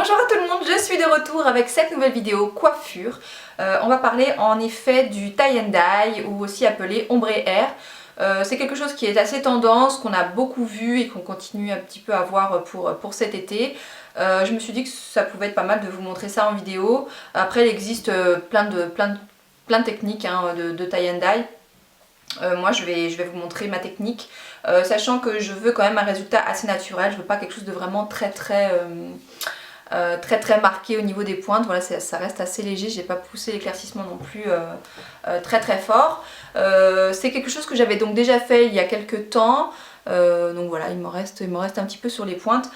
Bonjour à tout le monde, je suis de retour avec cette nouvelle vidéo coiffure. On va parler en effet du tie and dye ou aussi appelé ombré hair. C'est quelque chose qui est assez tendance, qu'on a beaucoup vu et qu'on continue un petit peu à voir pour cet été. Je me suis dit que ça pouvait être pas mal de vous montrer ça en vidéo. Après il existe plein de techniques de tie and dye. Moi je vais vous montrer ma technique, sachant que je veux quand même un résultat assez naturel. Je veux pas quelque chose de vraiment très marqué au niveau des pointes. Voilà, ça reste assez léger, j'ai pas poussé l'éclaircissement non plus très fort. C'est quelque chose que j'avais donc déjà fait il y a quelques temps. Donc voilà, il me reste un petit peu sur les pointes.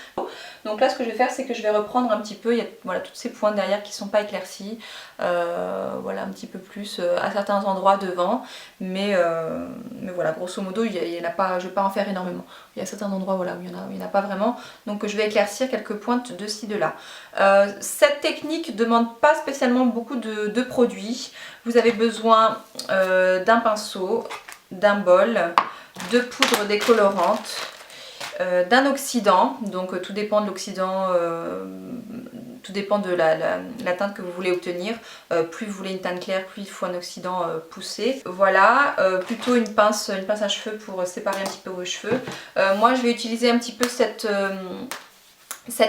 Donc là ce que je vais faire, c'est que je vais reprendre un petit peu, il y a voilà, toutes ces pointes derrière qui ne sont pas éclaircies, voilà, un petit peu plus à certains endroits devant, mais voilà, grosso modo il y en a pas, je ne vais pas en faire énormément. Il y a certains endroits voilà, où il n'y en a pas vraiment, donc je vais éclaircir quelques pointes de ci de là. Cette technique ne demande pas spécialement beaucoup de produits. Vous avez besoin d'un pinceau, d'un bol, de poudre décolorante, d'un oxydant, donc tout dépend de l'oxydant, tout dépend de la teinte que vous voulez obtenir. Plus vous voulez une teinte claire, plus il faut un oxydant poussé. Voilà, plutôt une pince à cheveux pour séparer un petit peu vos cheveux. Moi je vais utiliser un petit peu cette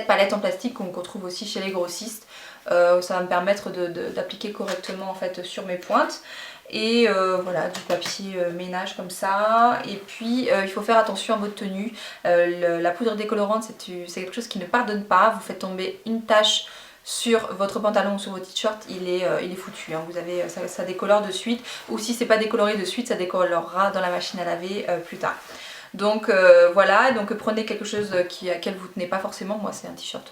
palette en plastique qu'on trouve aussi chez les grossistes. Ça va me permettre d'appliquer correctement en fait sur mes pointes. Et voilà, du papier ménage comme ça. Et puis il faut faire attention à votre tenue. La poudre décolorante, c'est quelque chose qui ne pardonne pas. Vous faites tomber une tache sur votre pantalon ou sur votre t-shirt, il est foutu, hein. Vous avez, ça décolore de suite, ou si c'est pas décoloré de suite, ça décolorera dans la machine à laver plus tard. Donc voilà, donc prenez quelque chose à laquelle vous tenez pas forcément. Moi c'est un t-shirt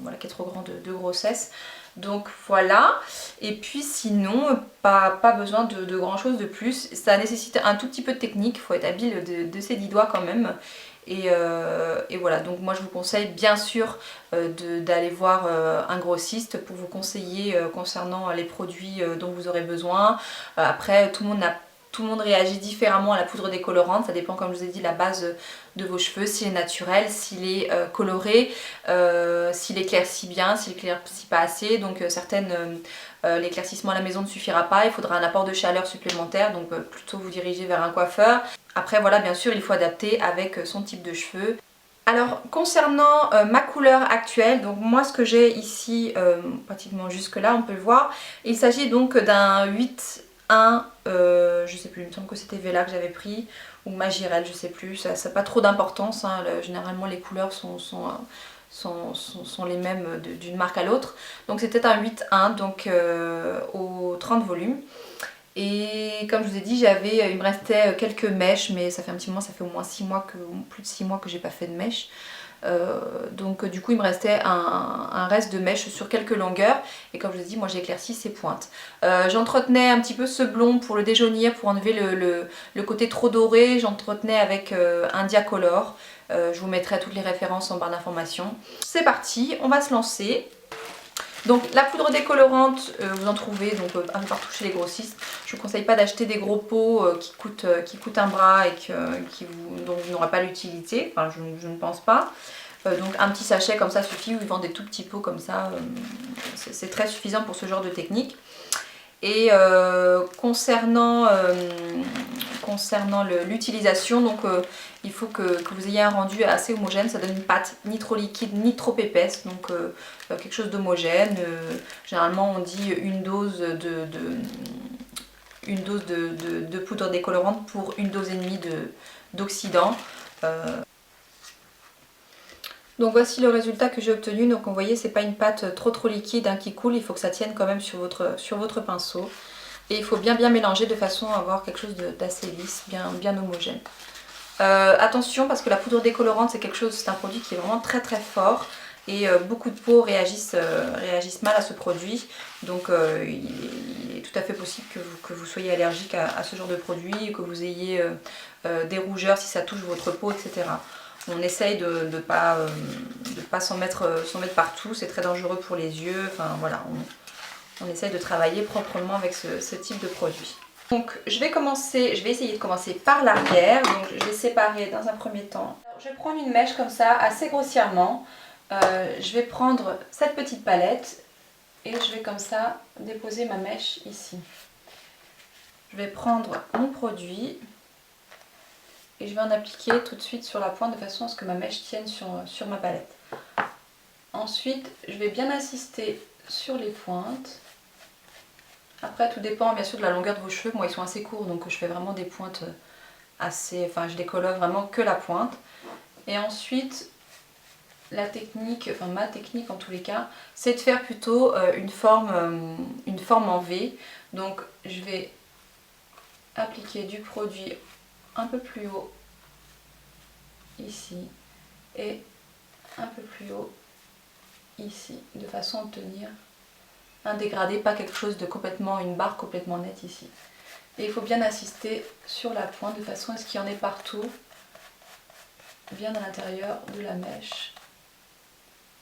voilà, qui est trop grand de grossesse. Donc voilà, et puis sinon pas besoin de grand chose de plus. Ça nécessite un tout petit peu de technique, il faut être habile de ses 10 doigts quand même. Et voilà, donc moi je vous conseille bien sûr d'aller voir un grossiste pour vous conseiller concernant les produits dont vous aurez besoin. Après tout le monde réagit différemment à la poudre décolorante, ça dépend comme je vous ai dit la base de vos cheveux, s'il est naturel, s'il est coloré, s'il éclaircit bien, s'il éclaircit pas assez. Donc l'éclaircissement à la maison ne suffira pas, il faudra un apport de chaleur supplémentaire, donc plutôt vous diriger vers un coiffeur. Après voilà, bien sûr il faut adapter avec son type de cheveux. Alors concernant ma couleur actuelle, donc moi ce que j'ai ici, pratiquement jusque là on peut le voir, il s'agit donc d'un 8-1, je sais plus, il me semble que c'était Vela que j'avais pris, ou Magirel, je sais plus, ça n'a pas trop d'importance, hein. Généralement les couleurs sont les mêmes d'une marque à l'autre. Donc c'était un 8-1, donc au 30 volumes. Et comme je vous ai dit, il me restait quelques mèches, mais ça fait un petit moment, ça fait au moins 6 mois plus de 6 mois que j'ai pas fait de mèches. Donc du coup il me restait un reste de mèche sur quelques longueurs, et comme je vous ai dit, moi j'ai éclairci ces pointes. J'entretenais un petit peu ce blond pour le déjaunir, pour enlever le côté trop doré. J'entretenais avec un Diacolor. Je vous mettrai toutes les références en barre d'informations. C'est parti, on va se lancer. Donc la poudre décolorante, vous en trouvez donc un peu partout chez les grossistes. Je ne vous conseille pas d'acheter des gros pots qui coûtent un bras et dont vous n'aurez pas l'utilité. Enfin je ne pense pas. Donc un petit sachet comme ça suffit, ou ils vendent des tout petits pots comme ça. C'est très suffisant pour ce genre de technique. Et concernant l'utilisation, donc il faut que vous ayez un rendu assez homogène. Ça donne une pâte ni trop liquide ni trop épaisse, donc quelque chose d'homogène. Généralement on dit une dose de poudre décolorante pour une dose et demie d'oxydant. Donc voici le résultat que j'ai obtenu. Donc vous voyez, c'est pas une pâte trop liquide hein, qui coule, il faut que ça tienne quand même sur votre pinceau. Et il faut bien mélanger de façon à avoir quelque chose d'assez lisse, bien homogène. Attention, parce que la poudre décolorante c'est un produit qui est vraiment très fort. Et beaucoup de peaux réagissent mal à ce produit. Donc il est tout à fait possible que vous soyez allergique à ce genre de produit, que vous ayez des rougeurs si ça touche votre peau, etc. On essaye de ne pas s'en mettre partout, c'est très dangereux pour les yeux. Enfin voilà, on essaye de travailler proprement avec ce type de produit. Donc je vais essayer de commencer par l'arrière. Donc je vais séparer dans un premier temps. Alors, je vais prendre une mèche comme ça, assez grossièrement. je vais prendre cette petite palette et je vais comme ça déposer ma mèche ici. Je vais prendre mon produit et je vais en appliquer tout de suite sur la pointe de façon à ce que ma mèche tienne sur ma palette. Ensuite, je vais bien insister sur les pointes. Après, tout dépend bien sûr de la longueur de vos cheveux. Moi, ils sont assez courts, donc je fais vraiment des pointes assez... Enfin, je décolore vraiment que la pointe. Et ensuite, la technique, enfin ma technique en tous les cas, c'est de faire plutôt une forme en V. Donc, je vais appliquer du produit un peu plus haut ici et un peu plus haut ici, de façon à obtenir un dégradé, pas quelque chose de complètement, une barre complètement nette ici. Et il faut bien insister sur la pointe de façon à ce qu'il y en ait partout, bien à l'intérieur de la mèche.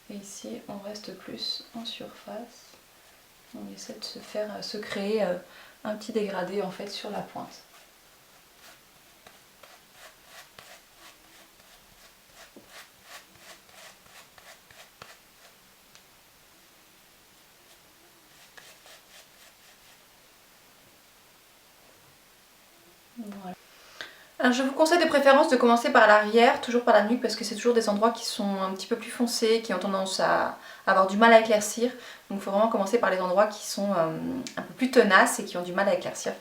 Et ici on reste plus en surface. On essaie de se créer un petit dégradé en fait sur la pointe. Voilà. Alors je vous conseille de préférence de commencer par l'arrière, toujours par la nuque, parce que c'est toujours des endroits qui sont un petit peu plus foncés, qui ont tendance à avoir du mal à éclaircir. Donc il faut vraiment commencer par les endroits qui sont un peu plus tenaces et qui ont du mal à éclaircir.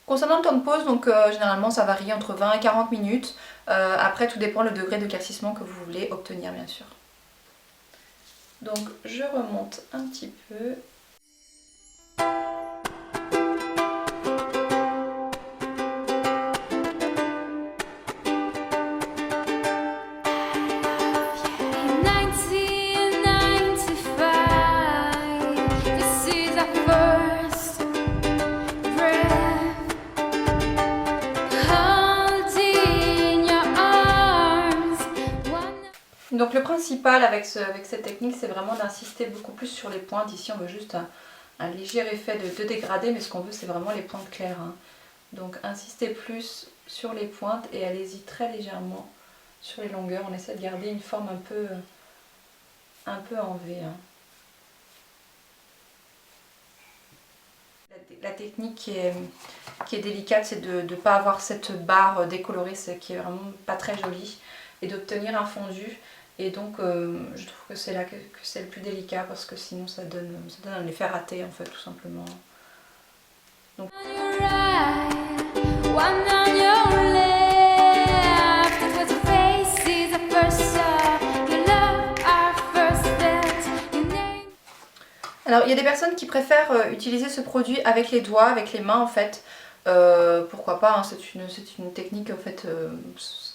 Concernant le temps de pause, donc généralement ça varie entre 20 et 40 minutes. Après tout dépend le degré d'éclaircissement que vous voulez obtenir bien sûr. Donc je remonte un petit peu. Donc le principal avec cette technique, c'est vraiment d'insister beaucoup plus sur les pointes. Ici on veut juste un léger effet de dégradé, mais ce qu'on veut c'est vraiment les pointes claires. Hein. Donc insistez plus sur les pointes et allez-y très légèrement sur les longueurs. On essaie de garder une forme un peu en V. Hein. La technique qui est délicate, c'est de ne pas avoir cette barre décolorée, ce qui est vraiment pas très joli, et d'obtenir un fondu. Et donc je trouve que c'est là que c'est le plus délicat, parce que sinon ça donne un effet raté en fait, tout simplement. Donc... Alors il y a des personnes qui préfèrent utiliser ce produit avec les doigts, avec les mains en fait. Pourquoi pas, hein, c'est une technique en fait,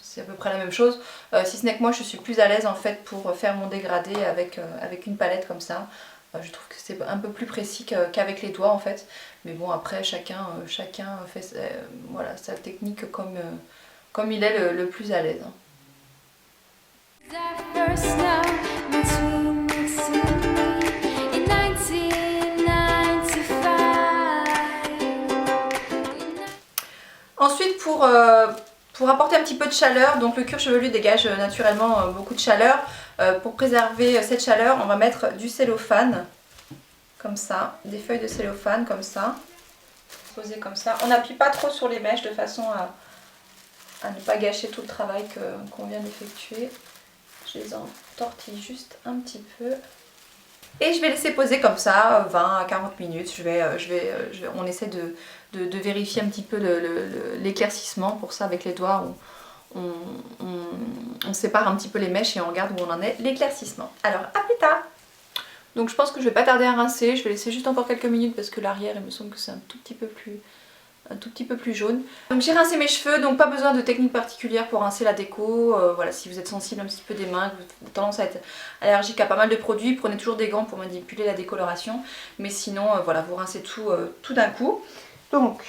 c'est à peu près la même chose. Si ce n'est que moi je suis plus à l'aise en fait pour faire mon dégradé avec une palette comme ça. Je trouve que c'est un peu plus précis qu'avec les doigts en fait. Mais bon après chacun fait voilà, sa technique comme il est le plus à l'aise. Hein. Ensuite pour apporter un petit peu de chaleur, donc le cuir chevelu dégage naturellement beaucoup de chaleur. Pour préserver cette chaleur, on va mettre du cellophane, comme ça, des feuilles de cellophane comme ça, posées comme ça. On n'appuie pas trop sur les mèches de façon à ne pas gâcher tout le travail qu'on vient d'effectuer. Je les entortille juste un petit peu. Et je vais laisser poser comme ça 20 à 40 minutes. On essaie de vérifier un petit peu l'éclaircissement. Pour ça, avec les doigts, on sépare un petit peu les mèches et on regarde où on en est l'éclaircissement. Alors, à plus tard. Donc je pense que je vais pas tarder à rincer. Je vais laisser juste encore quelques minutes parce que l'arrière, il me semble que c'est un tout petit peu plus jaune. Donc j'ai rincé mes cheveux, donc pas besoin de technique particulière pour rincer la déco. Voilà, si vous êtes sensible un petit peu des mains, que vous avez tendance à être allergique à pas mal de produits, prenez toujours des gants pour manipuler la décoloration. Mais sinon, voilà, vous rincez tout d'un coup. Donc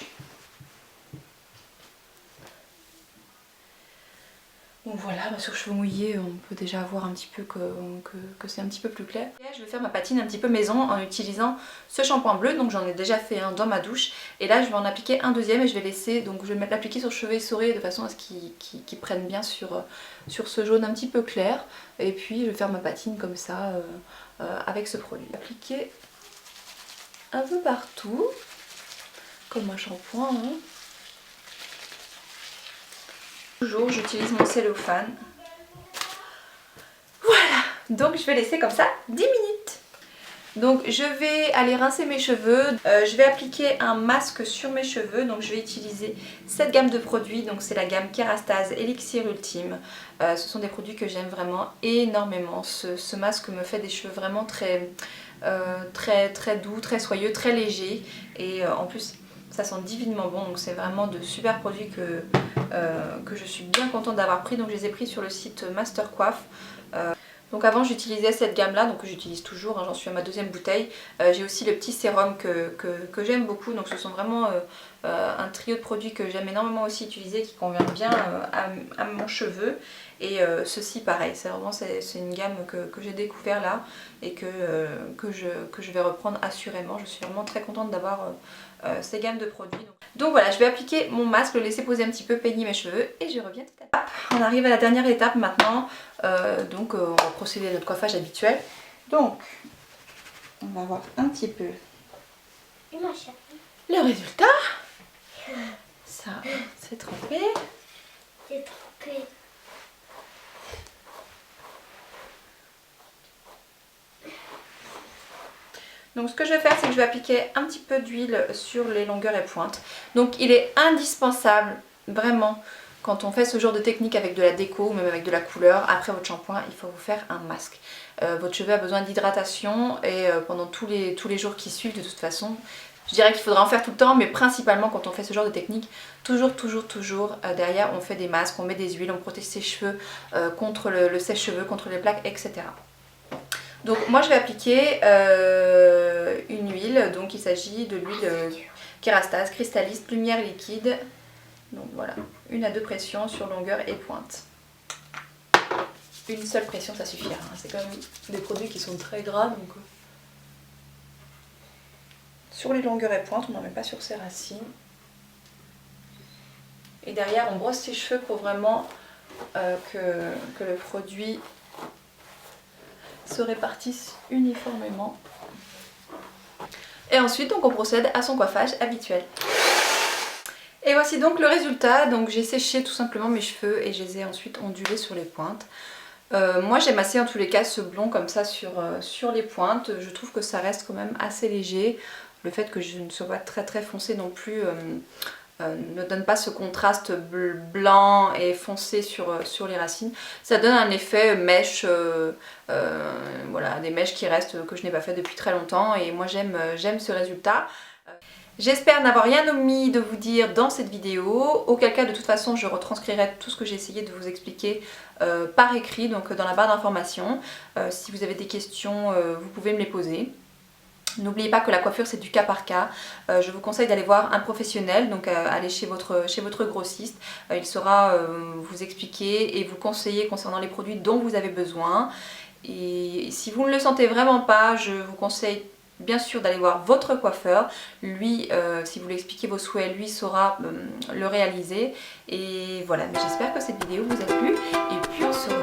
Donc voilà, sur cheveux mouillés, on peut déjà voir un petit peu que c'est un petit peu plus clair. Et je vais faire ma patine un petit peu maison en utilisant ce shampoing bleu. Donc j'en ai déjà fait un dans ma douche. Et là, je vais en appliquer un deuxième et je vais laisser, donc je vais l'appliquer sur cheveux essorés de façon à ce qu'ils prennent bien sur ce jaune un petit peu clair. Et puis je vais faire ma patine comme ça avec ce produit. Appliquer un peu partout, comme un shampoing. Hein. Toujours, j'utilise mon cellophane. Voilà, donc je vais laisser comme ça 10 minutes. Donc je vais aller rincer mes cheveux. Je vais appliquer un masque sur mes cheveux. Donc je vais utiliser cette gamme de produits. Donc c'est la gamme Kérastase Elixir Ultime. Ce sont des produits que j'aime vraiment énormément. Ce masque me fait des cheveux vraiment très doux, très soyeux, très légers. Et en plus ça sent divinement bon. Donc c'est vraiment de super produits que je suis bien contente d'avoir pris. Donc je les ai pris sur le site Master Coiffe. Donc avant j'utilisais cette gamme là, donc que j'utilise toujours, hein, j'en suis à ma deuxième bouteille. J'ai aussi le petit sérum que j'aime beaucoup, donc ce sont vraiment un trio de produits que j'aime énormément aussi utiliser, qui convient bien à mon cheveu. Et ceci pareil, c'est une gamme que j'ai découvert là et que je vais reprendre assurément. Je suis vraiment très contente d'avoir ces gammes de produits. Donc voilà, je vais appliquer mon masque, le laisser poser un petit peu, peigner mes cheveux et je reviens tout à l'heure. On arrive à la dernière étape maintenant, on va procéder à notre coiffage habituel. Donc, on va voir un petit peu le résultat. Ça, c'est trempé. C'est trempé. Donc ce que je vais faire, c'est que je vais appliquer un petit peu d'huile sur les longueurs et pointes. Donc il est indispensable, vraiment, quand on fait ce genre de technique avec de la déco ou même avec de la couleur, après votre shampoing, il faut vous faire un masque. Votre cheveu a besoin d'hydratation et pendant tous les jours qui suivent de toute façon, je dirais qu'il faudra en faire tout le temps, mais principalement quand on fait ce genre de technique, toujours derrière on fait des masques, on met des huiles, on protège ses cheveux contre le sèche-cheveux, contre les plaques, etc. Donc moi je vais appliquer une huile, donc il s'agit de l'huile Kérastase Cristalliste Lumière Liquide. Donc voilà, 1 à 2 pressions sur longueur et pointe. Une seule pression ça suffira, hein. C'est quand même des produits qui sont très gras, donc sur les longueurs et pointes, on n'en met pas sur ses racines. Et derrière on brosse ses cheveux pour vraiment que le produit se répartissent uniformément. Et ensuite donc on procède à son coiffage habituel. Et voici donc le résultat. Donc j'ai séché tout simplement mes cheveux et je les ai ensuite ondulés sur les pointes. Moi j'ai massé en tous les cas ce blond comme ça sur les pointes. Je trouve que ça reste quand même assez léger. Le fait que je ne sois pas très foncé non plus ne donne pas ce contraste blanc et foncé sur les racines. Ça donne un effet mèche, voilà, des mèches qui restent, que je n'ai pas fait depuis très longtemps, et moi j'aime ce résultat. J'espère n'avoir rien omis de vous dire dans cette vidéo, auquel cas de toute façon je retranscrirai tout ce que j'ai essayé de vous expliquer par écrit, donc dans la barre d'informations. Si vous avez des questions, vous pouvez me les poser. N'oubliez pas que la coiffure c'est du cas par cas. Je vous conseille d'aller voir un professionnel, donc aller chez votre grossiste. Il saura vous expliquer et vous conseiller concernant les produits dont vous avez besoin. Et si vous ne le sentez vraiment pas, je vous conseille bien sûr d'aller voir votre coiffeur. Lui, si vous lui expliquez vos souhaits, lui saura le réaliser. Et voilà, j'espère que cette vidéo vous a plu. Et puis on se retrouve